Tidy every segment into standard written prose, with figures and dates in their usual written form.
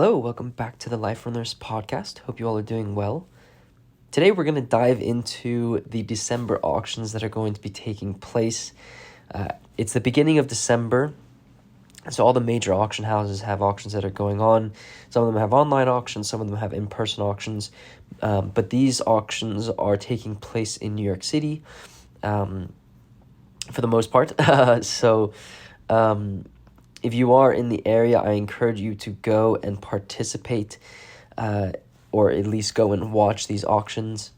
Hello, welcome back to the Life Runners podcast. Hope you all are doing well. Today we're going to dive into the December auctions that are going to be taking place. It's the beginning of December, so all the major auction houses have auctions that are going on. Some of them have online auctions, some of them have in-person auctions, but these auctions are taking place in New York City for the most part. If you are in the area, I encourage you to go and participate, or at least go and watch these auctions.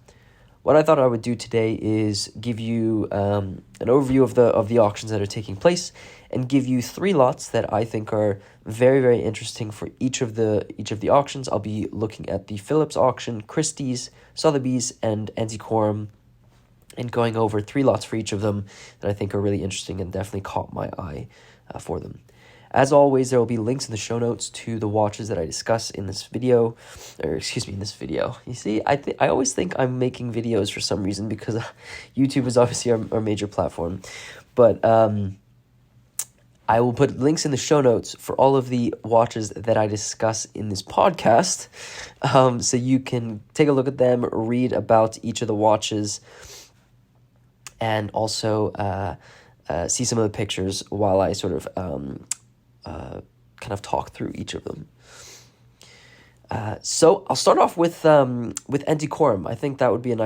What I thought I would do today is give you an overview of the auctions that are taking place, and give you 3 lots that I think are very, very interesting for each of the auctions. I'll be looking at the Phillips auction, Christies, Sotheby's, and Antiquorum, and going over 3 lots for each of them that I think are really interesting and definitely caught my eye for them. As always, there will be links in the show notes to the watches that I discuss in this video, in this video. You see, I always think I'm making videos for some reason because YouTube is obviously our major platform. But I will put links in the show notes for all of the watches that I discuss in this podcast, so you can take a look at them, read about each of the watches, and also see some of the pictures while I sort of kind of talk through each of them. So I'll start off with Antiquorum. I think that would be a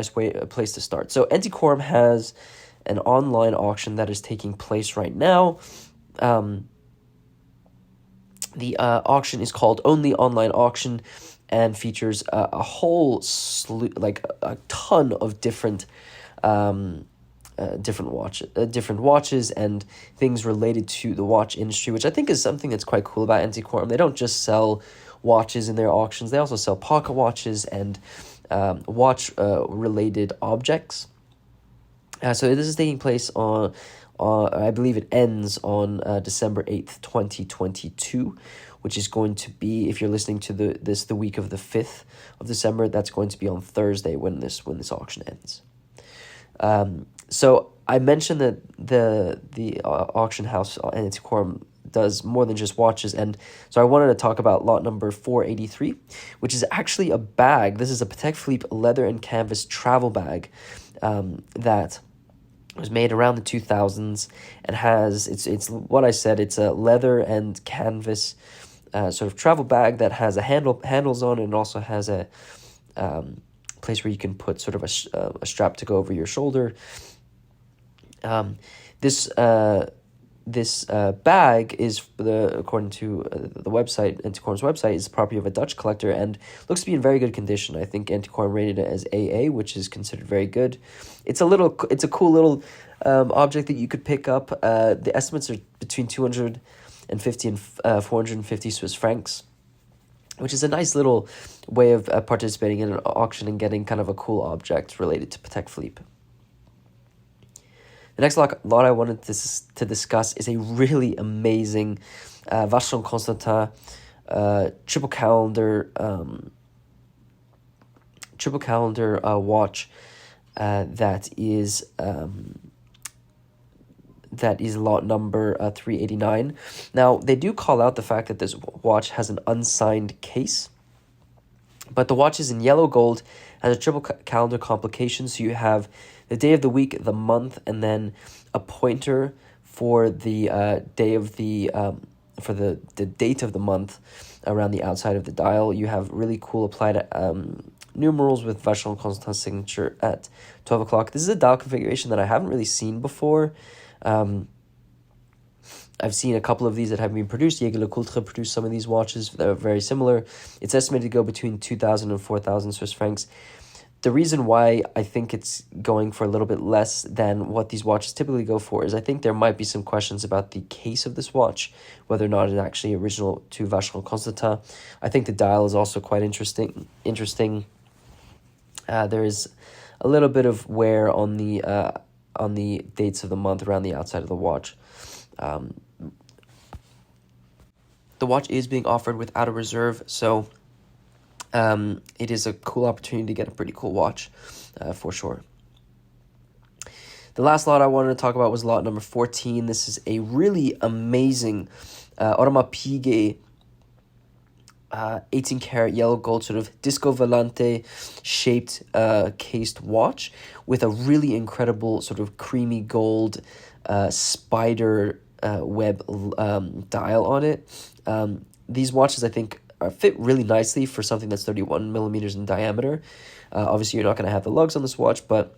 place to start. So Antiquorum has an online auction that is taking place right now. The auction is called Only Online Auction and features a whole slew, a ton of different watches and things related to the watch industry, which I think is something that's quite cool about Antiquorum. They don't just sell watches in their auctions; they also sell pocket watches and watch related objects. So this is taking place on I believe it ends on December 8th, 2022, which is going to be, if you're listening to the week of the 5th of December, that's going to be on Thursday when this auction ends. So I mentioned that the auction house Antiquorum does more than just watches, and so I wanted to talk about lot number 483, which is actually a bag. This is a Patek Philippe leather and canvas travel bag that was made around the 2000s and has it's what I said. It's a leather and canvas sort of travel bag that has handles on it, and also has a place where you can put sort of a strap to go over your shoulder. This bag is, according to the website, Antiquorum's website, is the property of a Dutch collector and looks to be in very good condition. I think Antiquorum rated it as AA, which is considered very good. It's a cool little object that you could pick up. The estimates are between 250 and 450 Swiss francs, which is a nice little way of participating in an auction and getting kind of a cool object related to Patek Philippe. The next lot I wanted to discuss is a really amazing Vacheron Constantin triple calendar watch that is lot number 389. Now, they do call out the fact that this watch has an unsigned case, but the watch is in yellow gold, has a triple calendar complication, so you have the day of the week, the month, and then a pointer for the day of the for the date of the month around the outside of the dial. You have really cool applied numerals with Vacheron Constantin signature at 12 o'clock. This is a dial configuration that I haven't really seen before. I've seen a couple of these that have been produced. Jaeger-LeCoultre produced some of these watches that are very similar. It's estimated to go between 2,000 and 4,000 Swiss francs. The reason why I think it's going for a little bit less than what these watches typically go for is I think there might be some questions about the case of this watch, whether or not it's actually original to Vacheron Constantin. I think the dial is also quite interesting. There is a little bit of wear on the dates of the month around the outside of the watch. The watch is being offered without a reserve, so it is a cool opportunity to get a pretty cool watch, for sure. The last lot I wanted to talk about was lot number 14. This is a really amazing Audemars Piguet 18 karat yellow gold sort of disco volante shaped cased watch with a really incredible sort of creamy gold spider web dial on it. These watches, I think, fit really nicely for something that's 31 millimeters in diameter. Obviously, you're not going to have the lugs on this watch, but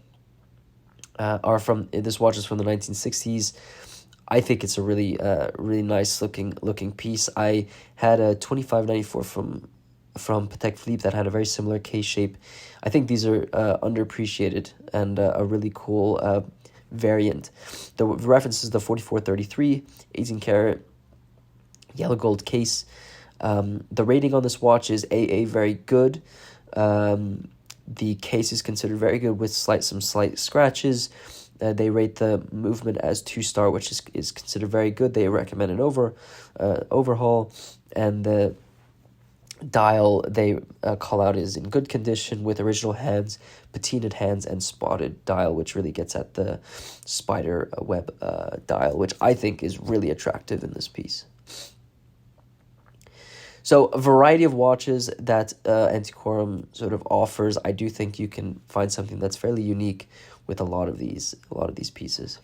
this watch is from the 1960s. I think it's a really really nice looking piece. I had a 2594 from Patek Philippe that had a very similar case shape. I think these are underappreciated and a really cool variant. The reference is the 4433 18 karat yellow gold case. The rating on this watch is AA, very good. The case is considered very good with some slight scratches. They rate the movement as 2-star, which is considered very good. They recommend an overhaul, and the dial they call out is in good condition with original hands, patinaed hands, and spotted dial, which really gets at the spider web dial, which I think is really attractive in this piece. So a variety of watches that Antiquorum sort of offers. I do think you can find something that's fairly unique with a lot of these pieces.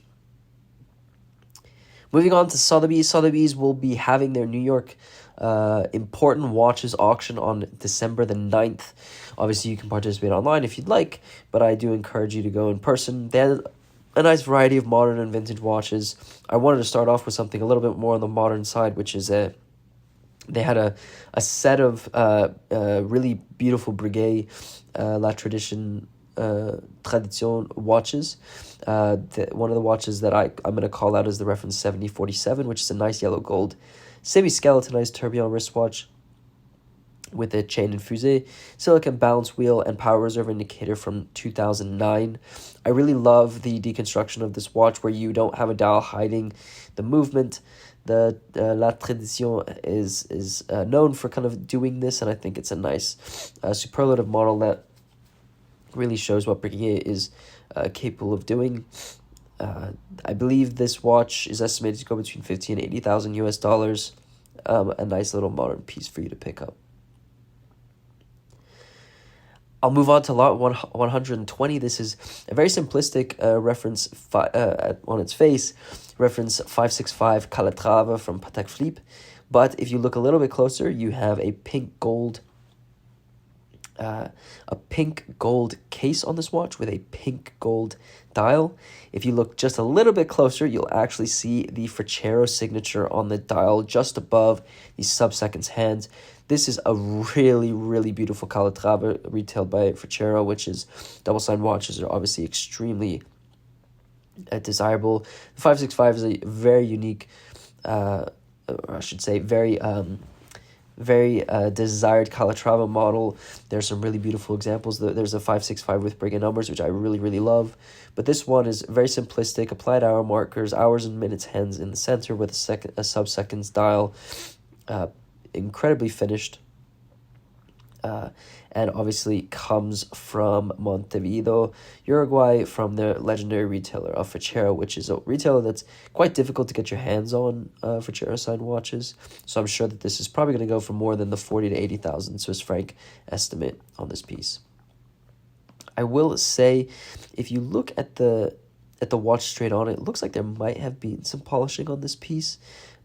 Moving on to Sotheby's. Sotheby's will be having their New York important watches auction on December the 9th. Obviously, you can participate online if you'd like, but I do encourage you to go in person. They have a nice variety of modern and vintage watches. I wanted to start off with something a little bit more on the modern side, which is they had a set of really beautiful Breguet La Tradition watches. One of the watches that I'm going to call out is the reference 7047, which is a nice yellow gold semi-skeletonized tourbillon wristwatch with a chain and fusee, silicon balance wheel, and power reserve indicator from 2009. I really love the deconstruction of this watch where you don't have a dial hiding the movement. The La Tradition is known for kind of doing this, and I think it's a nice superlative model that really shows what Breguet is capable of doing. I believe this watch is estimated to go between $50,000 and $80,000 US. A nice little modern piece for you to pick up. I'll move on to lot 120. This is a very simplistic reference on its face. Reference 565 Calatrava from Patek Philippe. But if you look a little bit closer, you have a pink gold case on this watch with a pink gold dial. If you look just a little bit closer, you'll actually see the Frachero signature on the dial just above the sub-seconds hands. This is a really, really beautiful Calatrava retailed by Frachero, which is double-signed watches are obviously extremely desirable. The 565 is a very unique, very desired Calatrava model. There's some really beautiful examples. There's a 565 with Breguet numbers, which I really, really love. But this one is very simplistic, applied hour markers, hours and minutes hands in the center with a sub-seconds dial. Incredibly finished. And obviously comes from Montevideo, Uruguay, from the legendary retailer of Frachero, which is a retailer that's quite difficult to get your hands on Frachero signed watches. So I'm sure that this is probably going to go for more than the 40,000 to 80,000 Swiss franc estimate on this piece. I will say, if you look at the watch straight on, it looks like there might have been some polishing on this piece,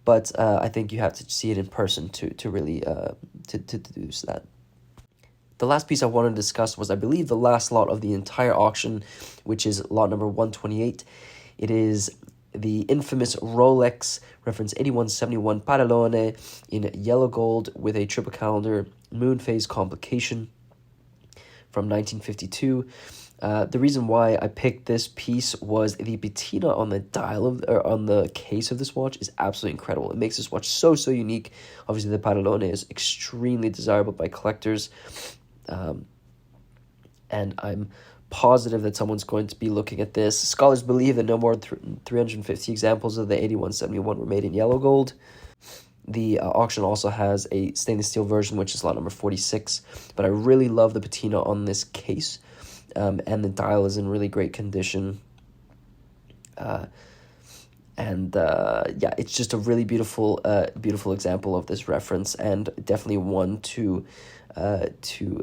but I think you have to see it in person to really to deduce that. The last piece I wanted to discuss was, I believe, the last lot of the entire auction, which is lot number 128. It is the infamous Rolex reference 8171 Parallone in yellow gold with a triple calendar moon phase complication from 1952. The reason why I picked this piece was the patina on the dial on the case of this watch is absolutely incredible. It makes this watch so unique. Obviously, the Parallone is extremely desirable by collectors. And I'm positive that someone's going to be looking at this. Scholars believe that no more than 350 examples of the 8171 were made in yellow gold. The auction also has a stainless steel version, which is lot number 46. But I really love the patina on this case. And the dial is in really great condition. And yeah, it's just a really beautiful example of this reference, and definitely one to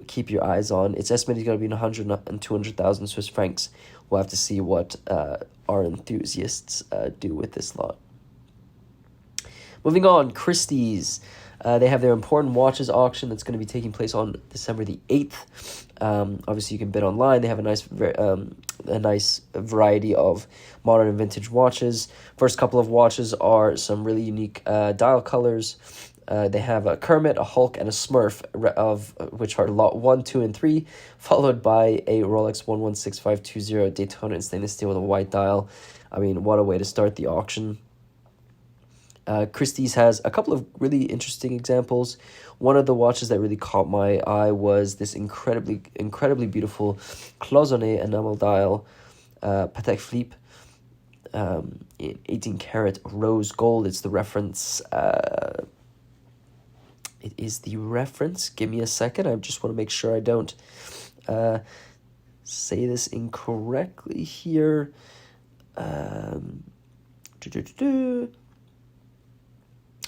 keep your eyes on. It's estimated going to be 100 and 200,000 Swiss francs. We'll have to see what our enthusiasts do with this lot. Moving on, Christies. They have their important watches auction that's going to be taking place on December the 8th. Obviously, you can bid online. They have a nice variety of modern and vintage watches. First couple of watches are some really unique dial colors. They have a Kermit, a Hulk, and a Smurf, of which are lot 1, 2, and 3, followed by a Rolex 116520 Daytona in stainless steel with a white dial. I mean, what a way to start the auction. Christie's has a couple of really interesting examples. One of the watches that really caught my eye was this incredibly beautiful cloisonné enamel dial, Patek Philippe, in 18 karat rose gold. It's the reference. It is the reference. Give me a second. I just want to make sure I don't say this incorrectly here.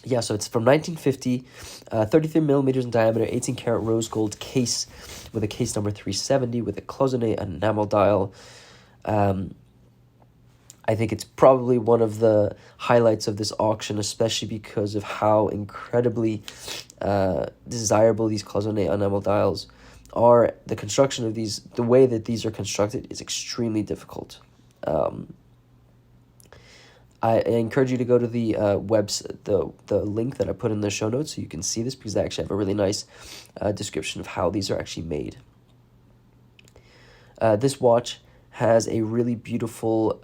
Yeah, so it's from 1950, 33 millimeters in diameter, 18 karat rose gold case with a case number 370 with a cloisonné enamel dial. I think it's probably one of the highlights of this auction, especially because of how incredibly desirable these cloisonné enamel dials are. The construction of these, the way that these are constructed, is extremely difficult. I encourage you to go to the the link that I put in the show notes so you can see this, because they actually have a really nice description of how these are actually made. This watch has a really beautiful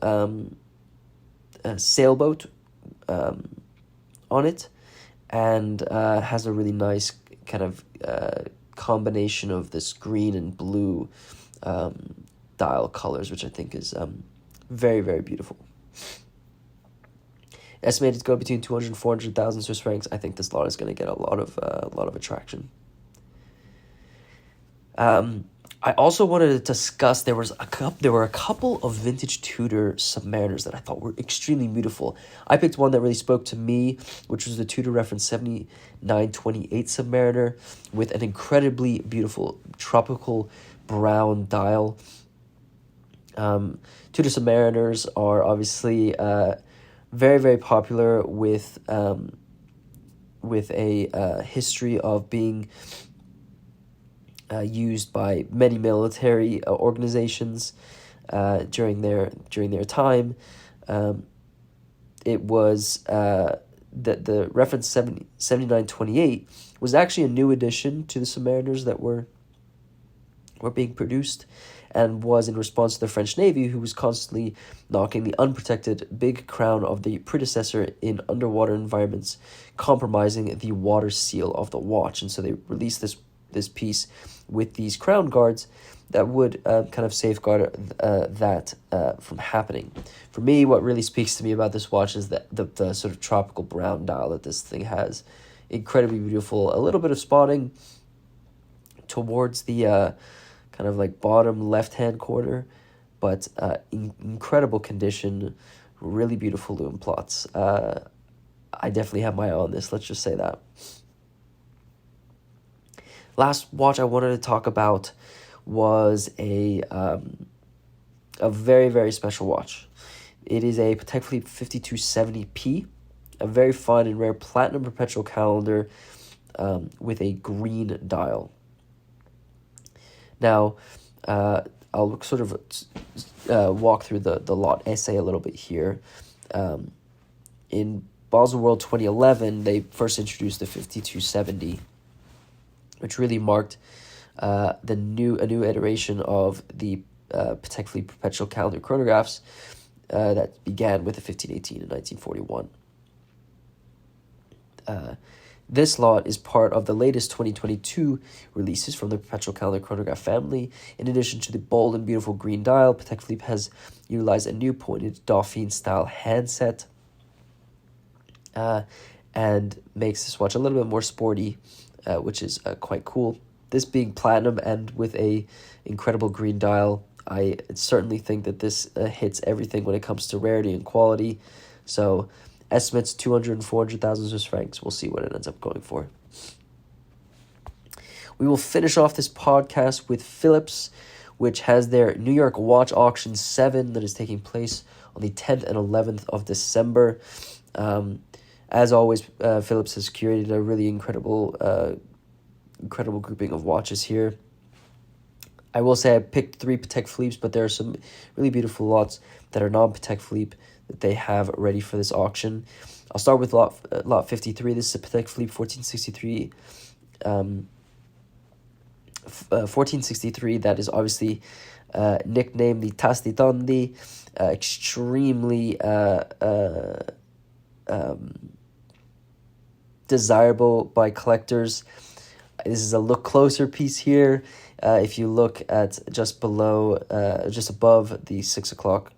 sailboat on it, and has a really nice kind of combination of this green and blue dial colors, which I think is very, very beautiful. Estimated to go between 200 and 400,000 Swiss francs. I think this lot is going to get a lot of attraction. I also wanted to discuss, there were a couple of vintage Tudor Submariners that I thought were extremely beautiful. I picked one that really spoke to me, which was the Tudor reference 7928 Submariner with an incredibly beautiful tropical brown dial. Tudor Submariners are obviously very, very popular with a history of being used by many military organizations during their time. It was the reference 7928 was actually a new addition to the Submariners that were being produced, and was in response to the French Navy, who was constantly knocking the unprotected big crown of the predecessor in underwater environments, compromising the water seal of the watch. And so they released this piece with these crown guards that would kind of safeguard that from happening. For me, what really speaks to me about this watch is that the sort of tropical brown dial that this thing has. Incredibly beautiful. A little bit of spotting towards the kind of like bottom left-hand corner, but incredible condition, really beautiful lume plots. I definitely have my eye on this, let's just say that. Last watch I wanted to talk about was a very, very special watch. It is a Patek Philippe 5270P, a very fine and rare platinum perpetual calendar with a green dial. Now, I'll sort of walk through the lot essay a little bit here. In Basel World 2011, they first introduced the 5270, which really marked a new iteration of the Patek Philippe perpetual calendar chronographs that began with the 1518 in 1941. This lot is part of the latest 2022 releases from the Perpetual Calendar Chronograph family. In addition to the bold and beautiful green dial, Patek Philippe has utilized a new pointed Dauphine-style handset and makes this watch a little bit more sporty, which is quite cool. This being platinum and with a incredible green dial, I certainly think that this hits everything when it comes to rarity and quality. So estimates 200 and 400,000 Swiss francs. We'll see what it ends up going for. We will finish off this podcast with Phillips, which has their New York Watch Auction 7 that is taking place on the 10th and 11th of December. As always, Phillips has curated a really incredible grouping of watches here. I will say I picked 3 Patek Philippe's, but there are some really beautiful lots that are non-Patek Philippe that they have ready for this auction. I'll start with lot 53. This is a Patek Philippe 1463. 1463, that is obviously nicknamed the Tasti Tondi, extremely desirable by collectors. This is a look closer piece here. If you look at just above the 6 o'clock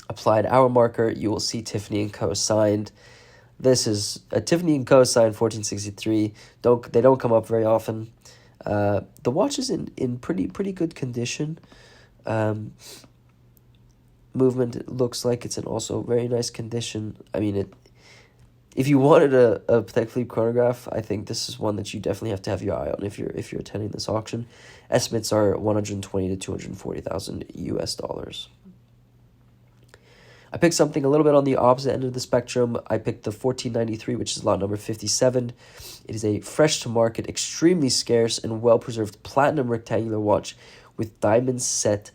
applied hour marker, you will see Tiffany & Co. signed. This is a Tiffany & Co. signed 1463. They don't come up very often. The watch is in pretty good condition. Movement, it looks like it's in also very nice condition. I mean, if you wanted a Patek Philippe chronograph, I think this is one that you definitely have to have your eye on if you're attending this auction. Estimates are 120 to 240,000 US dollars. I picked something a little bit on the opposite end of the spectrum. I picked the 1493, which is lot number 57. It is a fresh-to-market, extremely scarce, and well-preserved platinum rectangular watch with diamond set,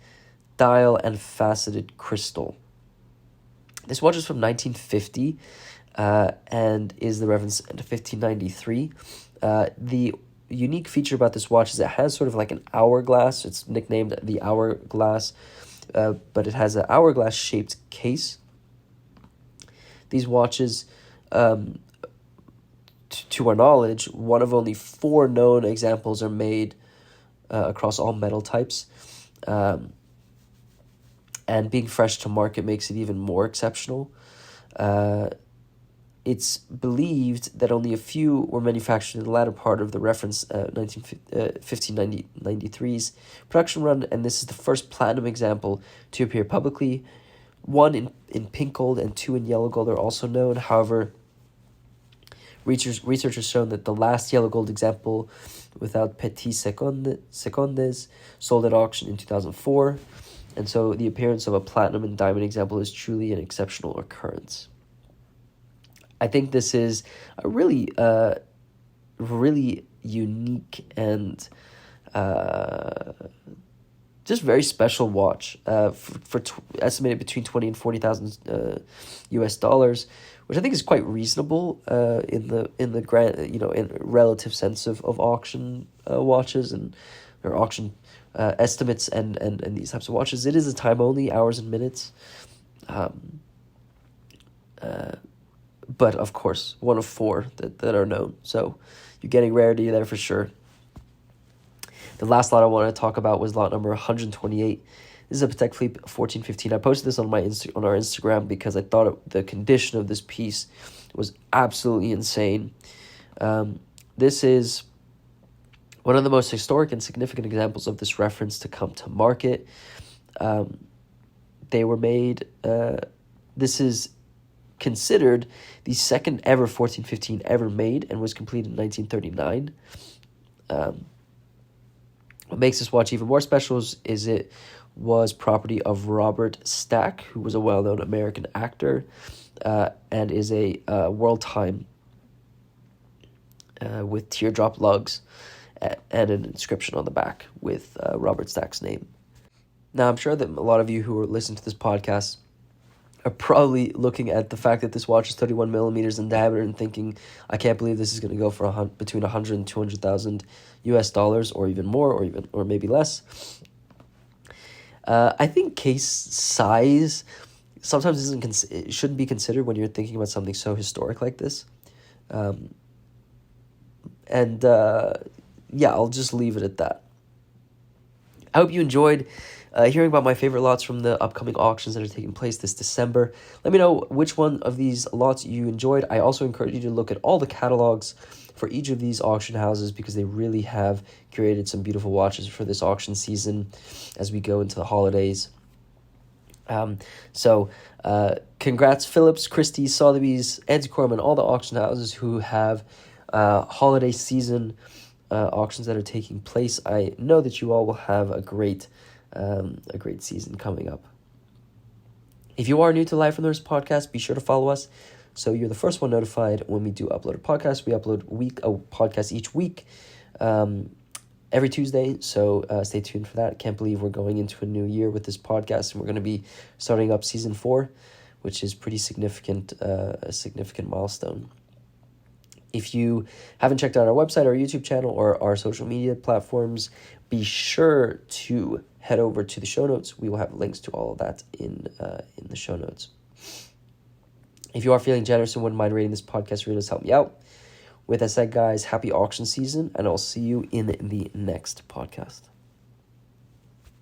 dial, and faceted crystal. This watch is from 1950 and is the reference to 1593. The unique feature about this watch is it has sort of like an hourglass. It's nicknamed the Hourglass. But it has an hourglass-shaped case. These watches, to our knowledge, one of only 4 known examples are made across all metal types. And being fresh to market makes it even more exceptional. It's believed that only a few were manufactured in the latter part of the reference 1593's production run, and this is the first platinum example to appear publicly. 1 in pink gold and 2 in yellow gold are also known. However, research has shown that the last yellow gold example without petit secondes sold at auction in 2004, and so the appearance of a platinum and diamond example is truly an exceptional occurrence. I think this is a really unique and just very special watch for estimated between 20 and 40,000 US dollars, which I think is quite reasonable in the grand in relative sense of auction watches or auction estimates and these types of watches. It is a time only, hours and minutes. But of course, one of 4 that are known. So you're getting rarity there for sure. The last lot I want to talk about was lot number 128. This is a Patek Philippe 1415. I posted this on our Instagram because I thought the condition of this piece was absolutely insane. This is one of the most historic and significant examples of this reference to come to market. They were made. This is considered the second ever 1415 ever made and was completed in 1939. What makes this watch even more special is it was property of Robert Stack, who was a well-known American actor and is a world time with teardrop lugs and an inscription on the back with Robert Stack's name. Now, I'm sure that a lot of you who are listening to this podcast are probably looking at the fact that this watch is 31 millimeters in diameter and thinking, I can't believe this is going to go for between 100 and 200,000 US dollars, or even more, or maybe less. I think case size sometimes it shouldn't be considered when you're thinking about something so historic like this. I'll just leave it at that. I hope you enjoyed hearing about my favorite lots from the upcoming auctions that are taking place this December. Let me know which one of these lots you enjoyed. I also encourage you to look at all the catalogs for each of these auction houses because they really have curated some beautiful watches for this auction season as we go into the holidays. So congrats Phillips, Christies, Sotheby's, Antiquorum, and all the auction houses who have holiday season auctions that are taking place. I know that you all will have a great season coming up. If you are new to Live from the Wrist podcast, be sure to follow us so you're the first one notified when we do upload a podcast. We upload a podcast each week, every Tuesday, so stay tuned for that. Can't believe we're going into a new year with this podcast, and we're going to be starting up season 4, which is pretty significant, a significant milestone. If you haven't checked out our website, our YouTube channel, or our social media platforms, be sure to head over to the show notes. We will have links to all of that in the show notes. If you are feeling generous and wouldn't mind rating this podcast, really does help me out. With that said, guys, happy auction season, and I'll see you in the next podcast.